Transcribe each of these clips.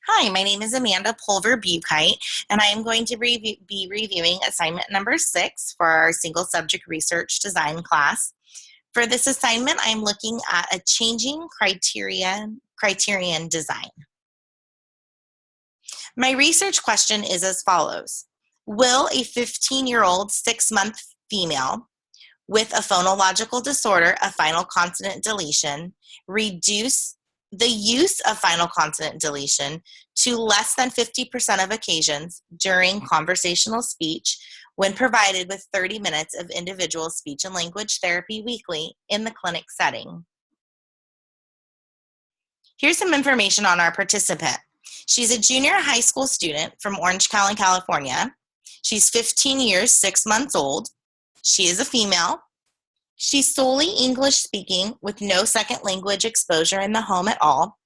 Hi, my name is Amanda Pulver Buchheit, and I am going to be reviewing assignment number 6 for our single subject research design class. For this assignment, I'm looking at a changing criterion design. My research question is as follows. Will a 15-year-old 6-month female with a phonological disorder of final consonant deletion reduce the use of final consonant deletion to less than 50% of occasions during conversational speech when provided with 30 minutes of individual speech and language therapy weekly in the clinic setting? Here's some information on our participant. She's a junior high school student from Orange County, California. She's 15 years, 6 months old. She is a female. She's solely English speaking with no second language exposure in the home at all,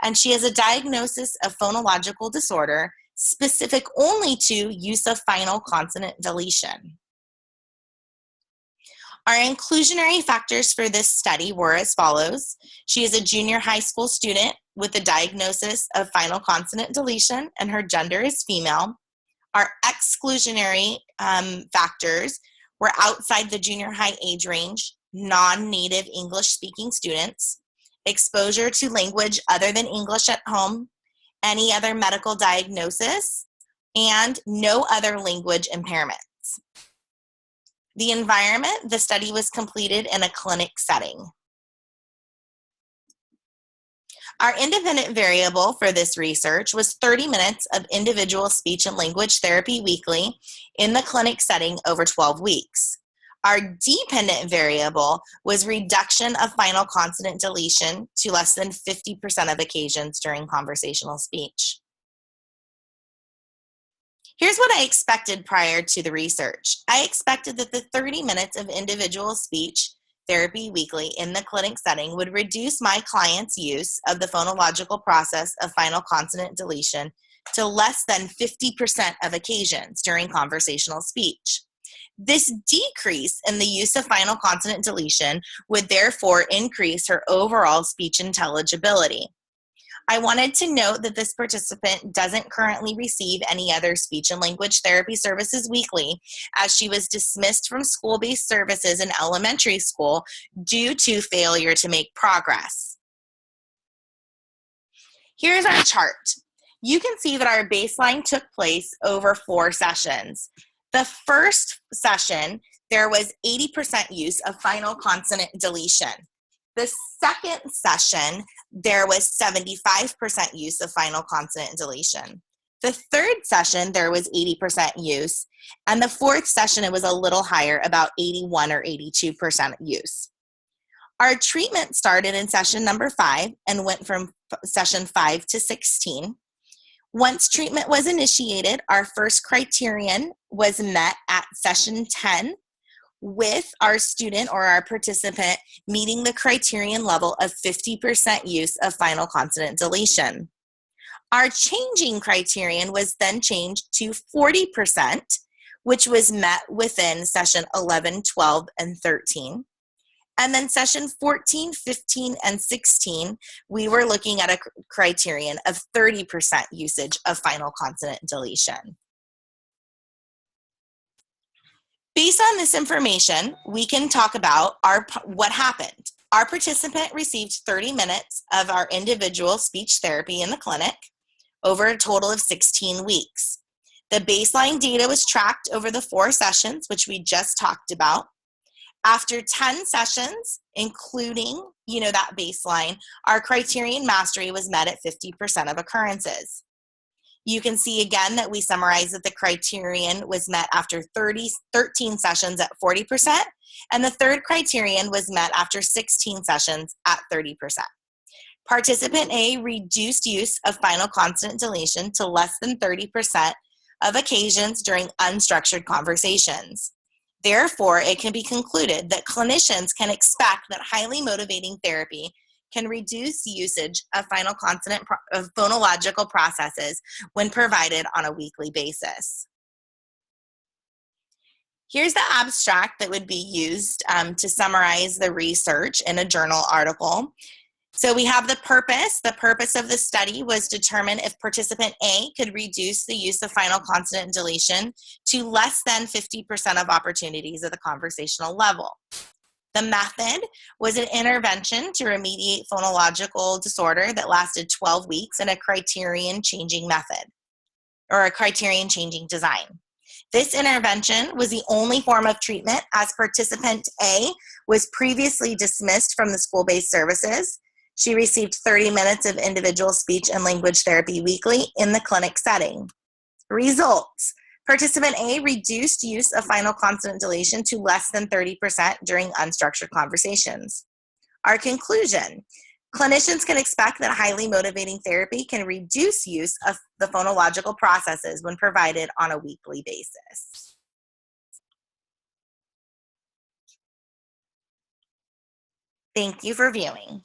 and she has a diagnosis of phonological disorder specific only to use of final consonant deletion. Our inclusionary factors for this study were as follows. She is a junior high school student with a diagnosis of final consonant deletion, and her gender is female. Our exclusionary factors were outside the junior high age range, non-native English-speaking students, exposure to language other than English at home, any other medical diagnosis, and no other language impairments. The environment, the study was completed in a clinic setting. Our independent variable for this research was 30 minutes of individual speech and language therapy weekly in the clinic setting over 12 weeks. Our dependent variable was reduction of final consonant deletion to less than 50% of occasions during conversational speech. Here's what I expected prior to the research. I expected that the 30 minutes of individual speech therapy weekly in the clinic setting would reduce my client's use of the phonological process of final consonant deletion to less than 50% of occasions during conversational speech. This decrease in the use of final consonant deletion would therefore increase her overall speech intelligibility. I wanted to note that this participant doesn't currently receive any other speech and language therapy services weekly, as she was dismissed from school-based services in elementary school due to failure to make progress. Here's our chart. You can see that our baseline took place over 4 sessions. The first session, there was 80% use of final consonant deletion. The second session, there was 75% use of final consonant deletion. The third session, there was 80% use. And the fourth session, it was a little higher, about 81 or 82% use. Our treatment started in session number 5 and went from session 5 to 16. Once treatment was initiated, our first criterion was met at session 10, with our student or our participant meeting the criterion level of 50% use of final consonant deletion. Our changing criterion was then changed to 40%, which was met within session 11, 12, and 13. And then session 14, 15, and 16, we were looking at a criterion of 30% usage of final consonant deletion. Based on this information, we can talk about what happened. Our participant received 30 minutes of our individual speech therapy in the clinic over a total of 16 weeks. The baseline data was tracked over the 4 sessions, which we just talked about. After 10 sessions, including, that baseline, our criterion mastery was met at 50% of occurrences. You can see again that we summarize that the criterion was met after 13 sessions at 40%, and the third criterion was met after 16 sessions at 30%. Participant A reduced use of final consonant deletion to less than 30% of occasions during unstructured conversations. Therefore, it can be concluded that clinicians can expect that highly motivating therapy can reduce usage of final consonant of phonological processes when provided on a weekly basis. Here's the abstract that would be used to summarize the research in a journal article. So we have the purpose. The purpose of the study was to determine if participant A could reduce the use of final consonant deletion to less than 50% of opportunities at the conversational level. The method was an intervention to remediate phonological disorder that lasted 12 weeks in a criterion changing method, or a criterion changing design. This intervention was the only form of treatment as participant A was previously dismissed from the school-based services. She received 30 minutes of individual speech and language therapy weekly in the clinic setting. Results. Participant A reduced use of final consonant deletion to less than 30% during unstructured conversations. Our conclusion. Clinicians can expect that highly motivating therapy can reduce use of the phonological processes when provided on a weekly basis. Thank you for viewing.